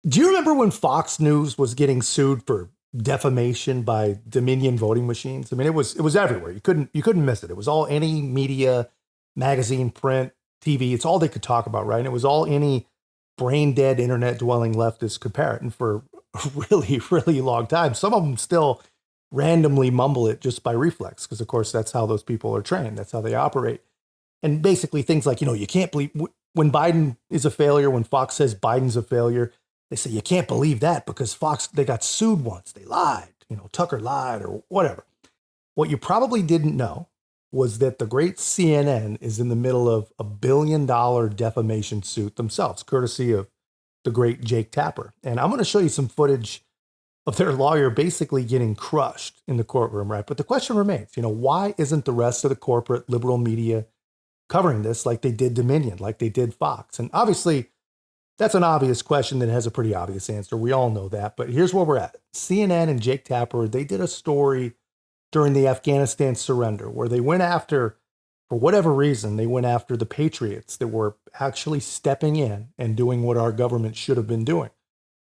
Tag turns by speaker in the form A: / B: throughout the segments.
A: Do you remember when Fox News was getting sued for defamation by Dominion voting machines? I mean, it was everywhere. You couldn't miss it. It was all any media, magazine, print, TV. It's all they could talk about, right? And it was all any brain dead internet dwelling leftist could parrot. And for a really, really long time, some of them still randomly mumble it just by reflex, because of course that's how those people are trained. That's how they operate. And basically things like, you can't believe when Biden is a failure, when Fox says Biden's a failure, they say, you can't believe that because Fox, they got sued once. They lied, Tucker lied or whatever. What you probably didn't know was that the great CNN is in the middle of $1 billion defamation suit themselves, courtesy of the great Jake Tapper. And I'm going to show you some footage of their lawyer basically getting crushed in the courtroom, right? But the question remains, why isn't the rest of the corporate liberal media covering this like they did Dominion, like they did Fox? And obviously, that's an obvious question that has a pretty obvious answer. We all know that. But here's where we're at. CNN and Jake Tapper, they did a story during the Afghanistan surrender where they went after, for whatever reason, they went after the patriots that were actually stepping in and doing what our government should have been doing,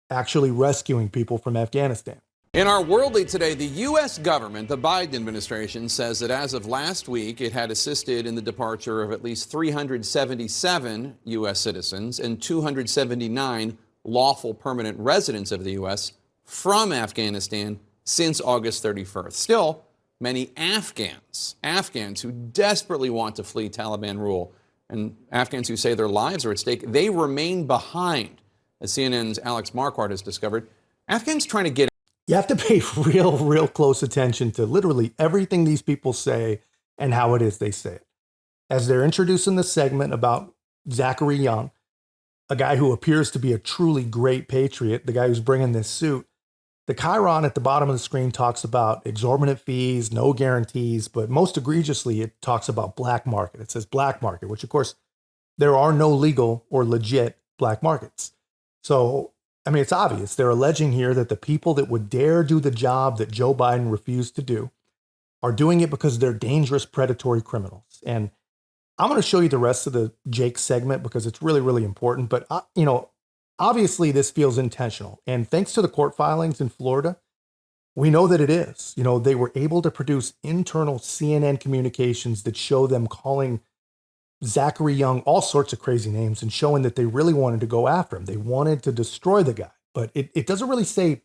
A: actually rescuing people from Afghanistan.
B: In our World Lead today, the U.S. government, the Biden administration, says that as of last week, it had assisted in the departure of at least 377 U.S. citizens and 279 lawful permanent residents of the U.S. from Afghanistan since August 31st. Still, many Afghans who desperately want to flee Taliban rule and Afghans who say their lives are at stake, they remain behind. As CNN's Alex Marquardt has discovered, Afghans trying to get.
A: You have to pay real close attention to literally everything these people say and how it is they say it. As they're introducing the segment about Zachary Young, a guy who appears to be a truly great patriot, the guy who's bringing this suit, the chyron at the bottom of the screen talks about exorbitant fees, no guarantees, but most egregiously, it talks about black market. It says black market, which of course, there are no legal or legit black markets. So, I mean, it's obvious. They're alleging here that the people that would dare do the job that Joe Biden refused to do are doing it because they're dangerous, predatory criminals. And I'm going to show you the rest of the Jake segment because it's really, really important. But, obviously this feels intentional. And thanks to the court filings in Florida, we know that it is. They were able to produce internal CNN communications that show them calling Zachary Young all sorts of crazy names and showing that they really wanted to go after him. They wanted to destroy the guy, but it doesn't really say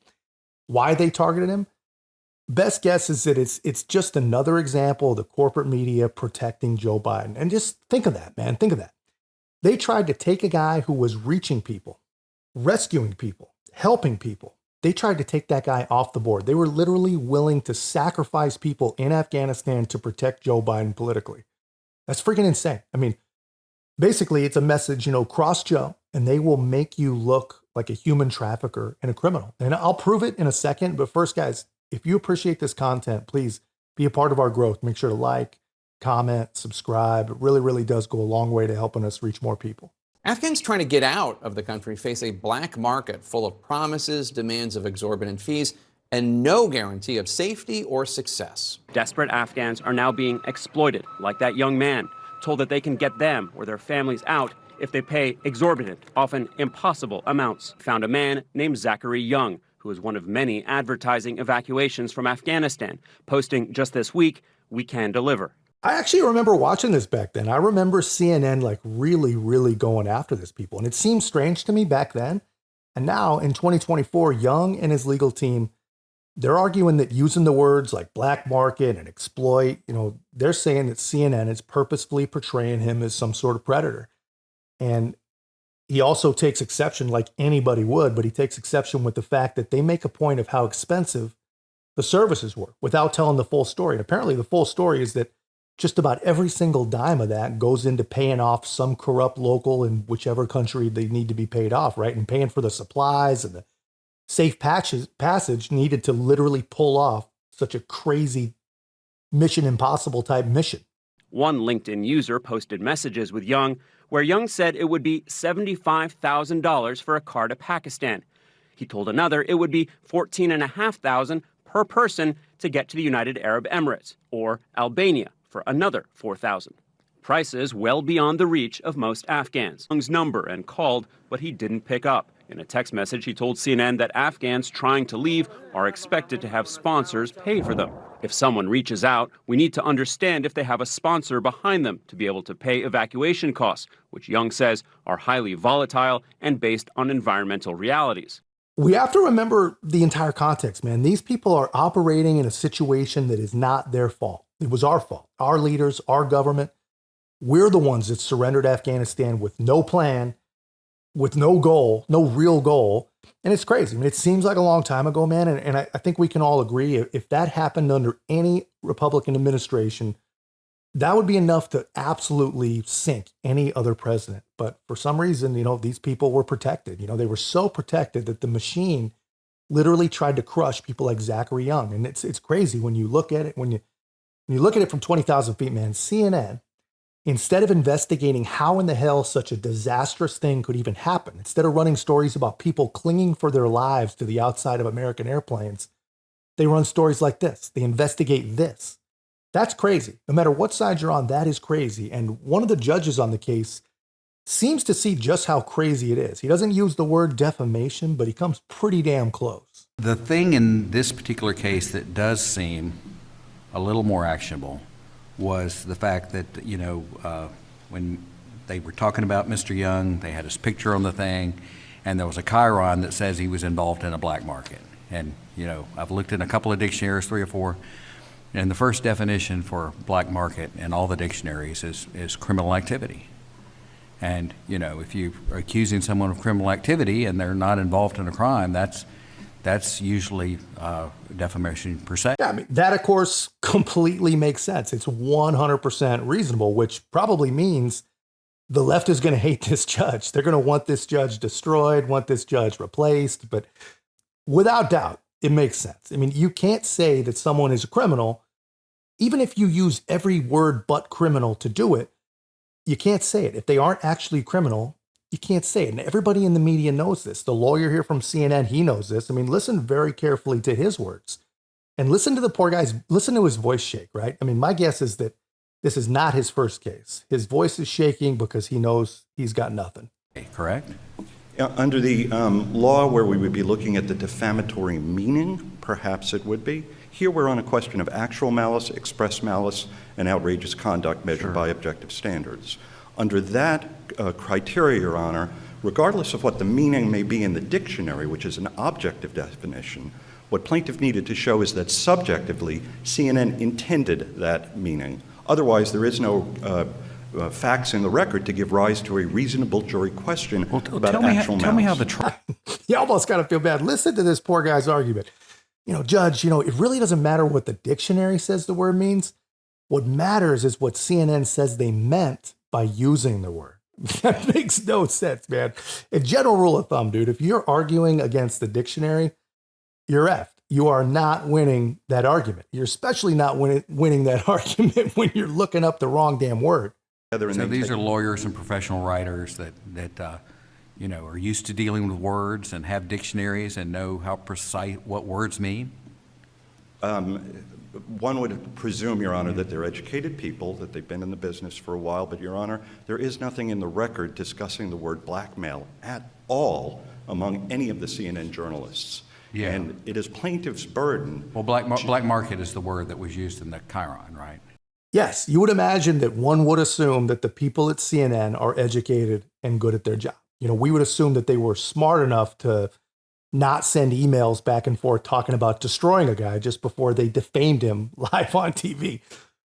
A: why they targeted him. Best guess is that it's just another example of the corporate media protecting Joe Biden. And just think of that, man. Think of that. They tried to take a guy who was reaching people, rescuing people, helping people. They tried to take that guy off the board. They were literally willing to sacrifice people in Afghanistan to protect Joe Biden politically. That's freaking insane. I mean, basically, it's a message, cross Joe, and they will make you look like a human trafficker and a criminal. And I'll prove it in a second. But first, guys, if you appreciate this content, please be a part of our growth. Make sure to like, comment, subscribe. It really, really does go a long way to helping us reach more people.
B: Afghans trying to get out of the country face a black market full of promises, demands of exorbitant fees, and no guarantee of safety or success.
C: Desperate Afghans are now being exploited, like that young man, told that they can get them or their families out if they pay exorbitant, often impossible amounts. Found a man named Zachary Young, who is one of many advertising evacuations from Afghanistan, posting just this week, "We can deliver."
A: I actually remember watching this back then. I remember CNN really, really going after this people. And it seemed strange to me back then. And now in 2024, Young and his legal team, they're arguing that using the words like black market and exploit, they're saying that CNN is purposefully portraying him as some sort of predator. And he also takes exception, like anybody would, but he takes exception with the fact that they make a point of how expensive the services were without telling the full story. And apparently the full story is that just about every single dime of that goes into paying off some corrupt local in whichever country they need to be paid off, right? And paying for the supplies and the safe passage needed to literally pull off such a crazy Mission Impossible type mission.
C: One LinkedIn user posted messages with Young where Young said it would be $75,000 for a car to Pakistan. He told another it would be $14,500 per person to get to the United Arab Emirates or Albania for another $4,000. Prices well beyond the reach of most Afghans. Young's number and called, but he didn't pick up. In a text message, he told CNN that Afghans trying to leave are expected to have sponsors pay for them. If someone reaches out, we need to understand if they have a sponsor behind them to be able to pay evacuation costs, which Young says are highly volatile and based on environmental realities.
A: We have to remember the entire context, man. These people are operating in a situation that is not their fault. It was our fault. Our leaders, our government, we're the ones that surrendered Afghanistan with no plan, with no goal, no real goal. And it's crazy. I mean, it seems like a long time ago, man. And I think we can all agree if that happened under any Republican administration, that would be enough to absolutely sink any other president. But for some reason, these people were protected. They were so protected that the machine literally tried to crush people like Zachary Young. And it's crazy when you look at it, when you look at it from 20,000 feet, man. CNN, instead of investigating how in the hell such a disastrous thing could even happen, instead of running stories about people clinging for their lives to the outside of American airplanes, they run stories like this. They investigate this. That's crazy. No matter what side you're on, that is crazy. And one of the judges on the case seems to see just how crazy it is. He doesn't use the word defamation, but he comes pretty damn close.
D: The thing in this particular case that does seem a little more actionable was the fact that, when they were talking about Mr. Young, they had his picture on the thing, and there was a chyron that says he was involved in a black market. And, I've looked in a couple of dictionaries, 3 or 4, and the first definition for black market in all the dictionaries is criminal activity. And, if you are accusing someone of criminal activity and they're not involved in a crime, that's usually defamation per se.
A: Yeah, I mean, that, of course, completely makes sense. It's 100% reasonable, which probably means the left is going to hate this judge. They're going to want this judge destroyed, want this judge replaced. But without doubt, it makes sense. I mean, you can't say that someone is a criminal, even if you use every word but criminal to do it. You can't say it. If they aren't actually criminal, you can't say it. And everybody in the media knows this. The lawyer here from CNN, he knows this. I mean, listen very carefully to his words. And listen to the poor guy's, listen to his voice shake, right? I mean, my guess is that this is not his first case. His voice is shaking because he knows he's got nothing.
D: Correct?
E: Under the law where we would be looking at the defamatory meaning, perhaps it would be. Here we're on a question of actual malice, express malice, and outrageous conduct measured by objective standards. Under that criteria, Your Honor, regardless of what the meaning may be in the dictionary, which is an objective definition, what plaintiff needed to show is that subjectively, CNN intended that meaning. Otherwise, there is no facts in the record to give rise to a reasonable jury question about actual malice.
D: Tell me how the trial.
A: You almost got to feel bad. Listen to this poor guy's argument. Judge, it really doesn't matter what the dictionary says the word means. What matters is what CNN says they meant by using the word. That makes no sense, man. A general rule of thumb, dude, if you're arguing against the dictionary, you're effed. You are not winning that argument. You're especially not winning that argument when you're looking up the wrong damn word.
D: So these are lawyers and professional writers that are used to dealing with words and have dictionaries and know how precise what words mean?
E: One would presume, Your Honor, that they're educated people, that they've been in the business for a while, but Your Honor, there is nothing in the record discussing the word blackmail at all among any of the CNN journalists.
D: Yeah.
E: And it is plaintiff's burden.
D: Well, black market is the word that was used in the chyron, right?
A: Yes, you would imagine that one would assume that the people at CNN are educated and good at their job. We would assume that they were smart enough to not send emails back and forth talking about destroying a guy just before they defamed him live on TV.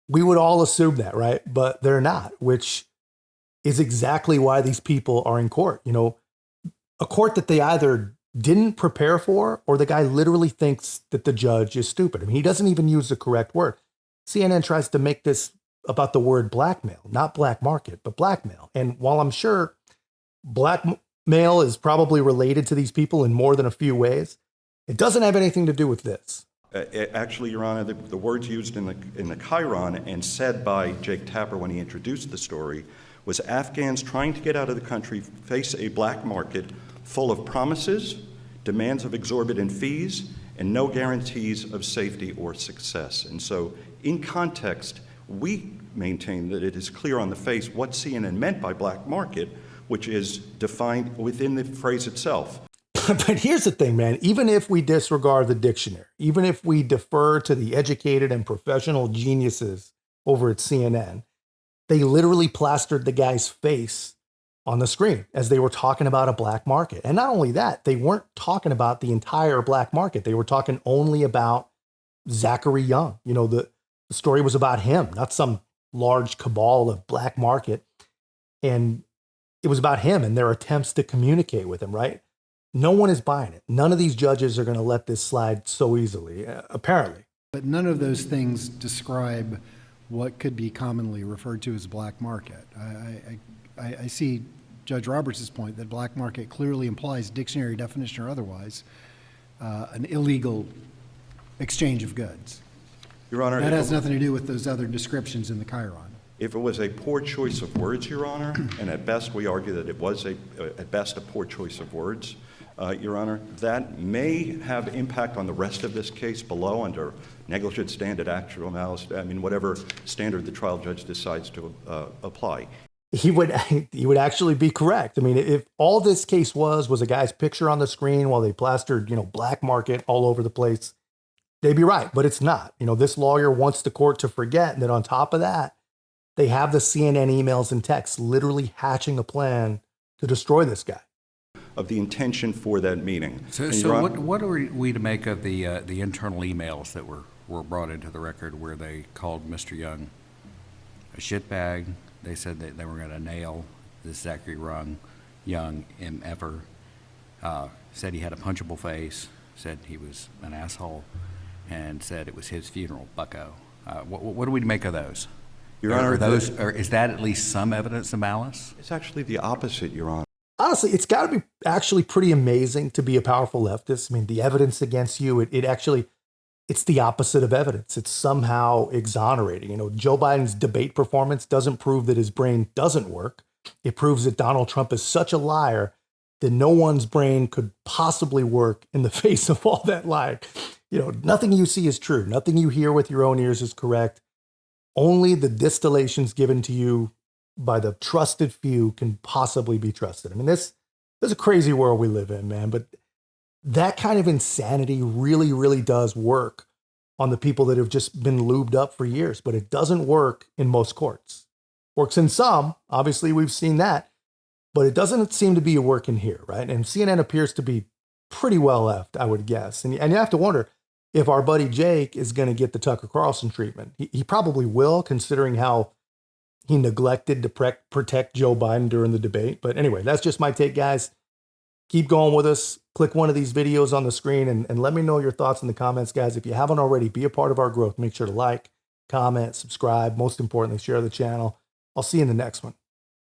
A: We would all assume that, right? But they're not, which is exactly why these people are in court. A court that they either didn't prepare for or the guy literally thinks that the judge is stupid. I mean, he doesn't even use the correct word. CNN tries to make this about the word blackmail, not black market, but blackmail. And while I'm sure blackmail is probably related to these people in more than a few ways, it doesn't have anything to do with this.
E: Actually, Your Honor, the words used in the chyron and said by Jake Tapper when he introduced the story was Afghans trying to get out of the country face a black market full of promises, demands of exorbitant fees, and no guarantees of safety or success. And so, in context, we maintain that it is clear on the face what CNN meant by black market which is defined within the phrase itself.
A: But here's the thing, man. Even if we disregard the dictionary, even if we defer to the educated and professional geniuses over at CNN, they literally plastered the guy's face on the screen as they were talking about a black market. And not only that, they weren't talking about the entire black market. They were talking only about Zachary Young. You know, the story was about him, not some large cabal of black market. And it was about him and their attempts to communicate with him, right? No one is buying it. None of these judges are going to let this slide so easily, apparently.
F: But none of those things describe what could be commonly referred to as black market. I see Judge Roberts' point that black market clearly implies, dictionary definition or otherwise, an illegal exchange of goods.
E: Your Honor,
F: that has nothing to do with those other descriptions in the Chiron.
E: If it was a poor choice of words, Your Honor, and at best we argue that it was at best a poor choice of words, Your Honor, that may have impact on the rest of this case below under negligent standard, actual malice, I mean, whatever standard the trial judge decides to apply.
A: He would actually be correct. I mean, if all this case was a guy's picture on the screen while they plastered, black market all over the place, they'd be right, but it's not. This lawyer wants the court to forget that on top of that, they have the CNN emails and texts literally hatching a plan to destroy this guy.
E: Of the intention for that meeting.
D: So what are we to make of the internal emails that were brought into the record where they called Mr. Young a shitbag? They said that they were going to nail this Zachary Young MFer, said he had a punchable face, said he was an asshole, and said it was his funeral, bucko. What do we make of those?
E: Your Honor,
D: is that at least some evidence of malice?
E: It's actually the opposite, Your Honor.
A: Honestly, it's got to be actually pretty amazing to be a powerful leftist. I mean, the evidence against you, it's the opposite of evidence. It's somehow exonerating. Joe Biden's debate performance doesn't prove that his brain doesn't work. It proves that Donald Trump is such a liar that no one's brain could possibly work in the face of all that lying. Nothing you see is true. Nothing you hear with your own ears is correct. Only the distillations given to you by the trusted few can possibly be trusted. I mean, this is a crazy world we live in, man, but that kind of insanity really, really does work on the people that have just been lubed up for years, but it doesn't work in most courts. Works in some, obviously we've seen that, but it doesn't seem to be a work in here, right? And CNN appears to be pretty well left, I would guess. And you have to wonder if our buddy Jake is going to get the Tucker Carlson treatment. He probably will, considering how he neglected to protect Joe Biden during the debate. But anyway, that's just my take, guys. Keep going with us. Click one of these videos on the screen and let me know your thoughts in the comments, guys. If you haven't already, be a part of our growth. Make sure to like, comment, subscribe. Most importantly, share the channel. I'll see you in the next one.